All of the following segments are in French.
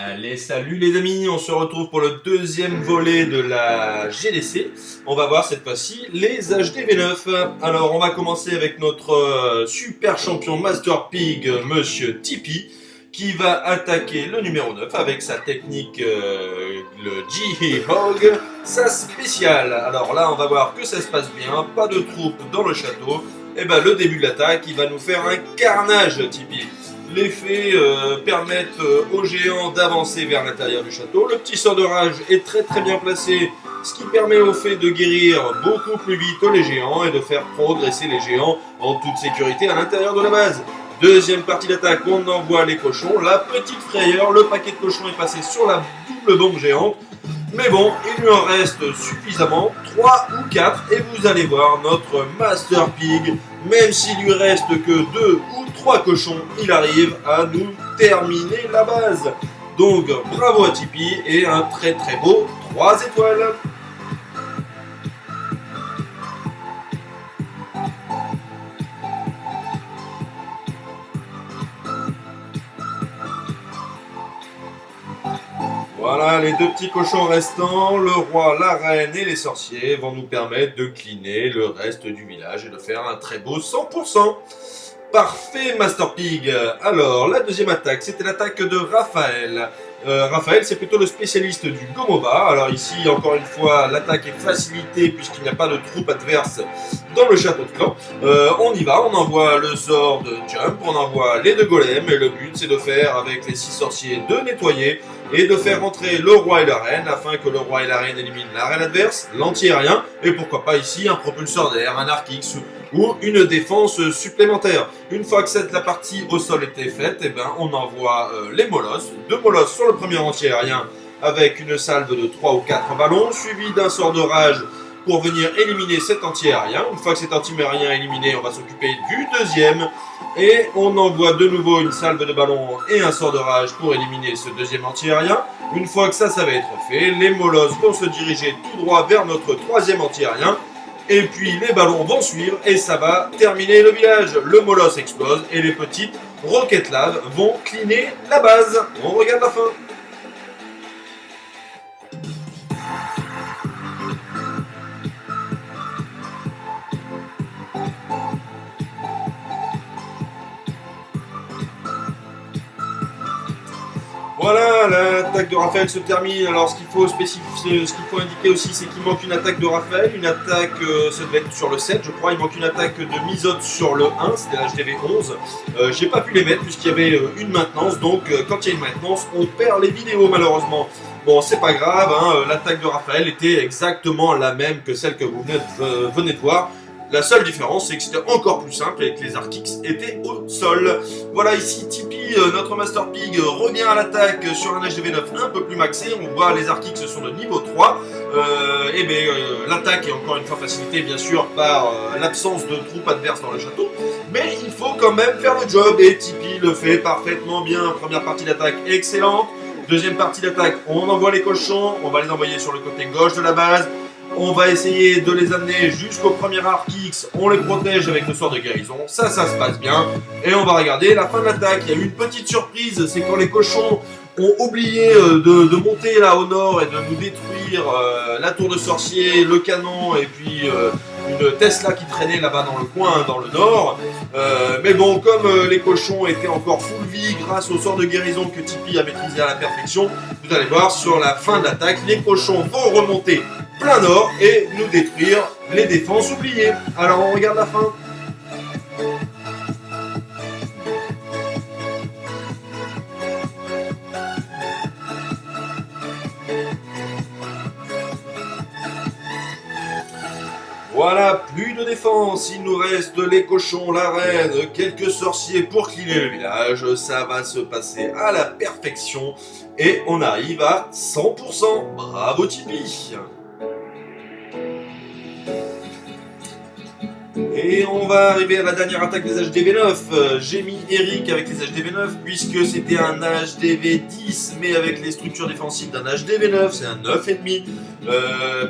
Allez, salut les amis, on se retrouve pour le deuxième volet de la GDC. On va voir cette fois-ci les HD V9. Alors, on va commencer avec notre super champion Master Pig, Monsieur Tipeee, qui va attaquer le numéro 9 avec sa technique, le G-Hog, sa spéciale. Alors là, on va voir que ça se passe bien, pas de troupes dans le château. Et ben, le début de l'attaque, il va nous faire un carnage, Tipeee. Les fées permettent aux géants d'avancer vers l'intérieur du château. Le petit sort de rage est très bien placé, ce qui permet aux fées de guérir beaucoup plus vite les géants et de faire progresser les géants en toute sécurité à l'intérieur de la base. Deuxième partie d'attaque, on envoie les cochons. La petite frayeur, le paquet de cochons est passé sur la double bombe géante. Mais bon, il lui en reste suffisamment, 3 ou 4, et vous allez voir notre Master Pig, même s'il lui reste que 2 ou 3 cochons, il arrive à nous terminer la base. Donc bravo à Tipeee et un très beau 3 étoiles. Voilà, les deux petits cochons restants, le roi, la reine et les sorciers vont nous permettre de cleaner le reste du village et de faire un très beau 100%. Parfait, Master Pig. Alors, la deuxième attaque, c'était l'attaque de Raphaël. Raphaël, c'est plutôt le spécialiste du Gomoba. Alors ici, encore une fois, l'attaque est facilitée puisqu'il n'y a pas de troupe adverse dans le château de clan. On y va, on envoie le sort de Jump, on envoie les deux golems, et le but, c'est de faire, avec les 6 sorciers, de nettoyer et de faire rentrer le roi et la reine afin que le roi et la reine éliminent la reine adverse, l'anti-aérien, et pourquoi pas ici un propulseur d'air, un arc X ou une défense supplémentaire. Une fois que la partie au sol était faite, eh ben, on envoie les molosses, 2 molosses sur le premier anti-aérien avec une salve de 3 ou 4 ballons, suivi d'un sort de rage pour venir éliminer cet anti-aérien. Une fois que cet anti-aérien est éliminé, on va s'occuper du deuxième. Et on envoie de nouveau une salve de ballons et un sort de rage pour éliminer ce deuxième anti-aérien. Une fois que ça va être fait, les molosses vont se diriger tout droit vers notre troisième anti-aérien. Et puis les ballons vont suivre et ça va terminer le village. Le molosse explose et les petites roquettes lave vont cleaner la base. On regarde la fin. Voilà, l'attaque de Raphaël se termine. Alors ce qu'il faut spécifier, ce qu'il faut indiquer aussi, c'est qu'il manque une attaque de Raphaël, une attaque, ça devait être sur le 7, je crois, il manque une attaque de Misote sur le 1, c'était l'HDV 11. J'ai pas pu les mettre puisqu'il y avait une maintenance, donc quand il y a une maintenance, on perd les vidéos malheureusement. Bon, c'est pas grave, hein, l'attaque de Raphaël était exactement la même que celle que vous venez de voir. La seule différence, c'est que c'était encore plus simple et que les Arcix étaient au sol. Voilà, ici Tipeee, notre Master Pig, revient à l'attaque sur un HDV9 un peu plus maxé. On voit les Arcix sont de niveau 3. L'attaque est encore une fois facilitée, bien sûr, par l'absence de troupes adverses dans le château. Mais il faut quand même faire le job et Tipeee le fait parfaitement bien. Première partie d'attaque excellente. Deuxième partie d'attaque, on envoie les cochons. On va les envoyer sur le côté gauche de la base. On va essayer de les amener jusqu'au premier arc X, on les protège avec le sort de guérison, ça se passe bien. Et on va regarder la fin de l'attaque, il y a eu une petite surprise, c'est quand les cochons ont oublié de monter là au nord et de nous détruire la tour de sorcier, le canon et puis une Tesla qui traînait là-bas dans le coin, dans le nord. Mais bon, comme les cochons étaient encore full vie grâce au sort de guérison que Tipeee a maîtrisé à la perfection, vous allez voir sur la fin de l'attaque, les cochons vont remonter plein nord et nous détruire les défenses oubliées. Alors on regarde la fin. Voilà, plus de défense, il nous reste les cochons, la reine, quelques sorciers pour cleaner le village, ça va se passer à la perfection et on arrive à 100%. Bravo Tipeee. Et on va arriver à la dernière attaque des HDV9. J'ai mis Eric avec les HDV9 puisque c'était un HDV10 mais avec les structures défensives d'un HDV9, c'est un 9,5.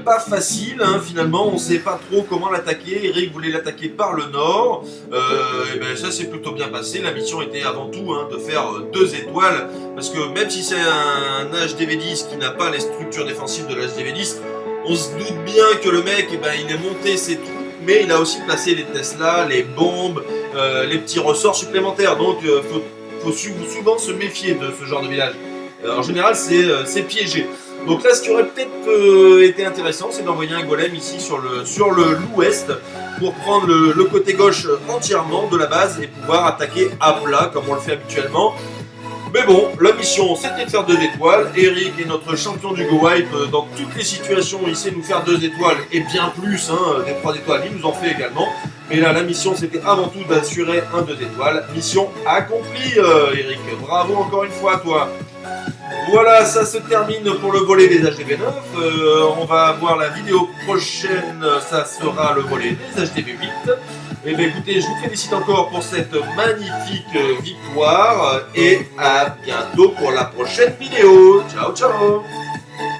Pas facile hein, finalement, on sait pas trop comment l'attaquer. Eric voulait l'attaquer par le nord, et ben ça s'est plutôt bien passé. La mission était avant tout hein, de faire 2 étoiles parce que même si c'est un HDV10 qui n'a pas les structures défensives de l'HDV10, on se doute bien que le mec eh ben, il est monté ses troupes, mais il a aussi placé les Tesla, les bombes, les petits ressorts supplémentaires. Donc faut souvent se méfier de ce genre de village. En général, c'est piégé. Donc là, ce qui aurait peut-être été intéressant, c'est d'envoyer un golem ici sur l'ouest pour prendre le côté gauche entièrement de la base et pouvoir attaquer à plat comme on le fait habituellement. Mais bon, la mission c'était de faire 2 étoiles. Eric est notre champion du Go Wipe. Dans toutes les situations, il sait nous faire 2 étoiles et bien plus, hein, des 3 étoiles, il nous en fait également. Mais là, la mission c'était avant tout d'assurer un 2 étoiles. Mission accomplie, Eric. Bravo encore une fois à toi. Voilà, ça se termine pour le volet des HDV9. On va voir la vidéo prochaine, ça sera le volet des HDV8. Et bien écoutez, je vous félicite encore pour cette magnifique victoire et à bientôt pour la prochaine vidéo. Ciao, ciao!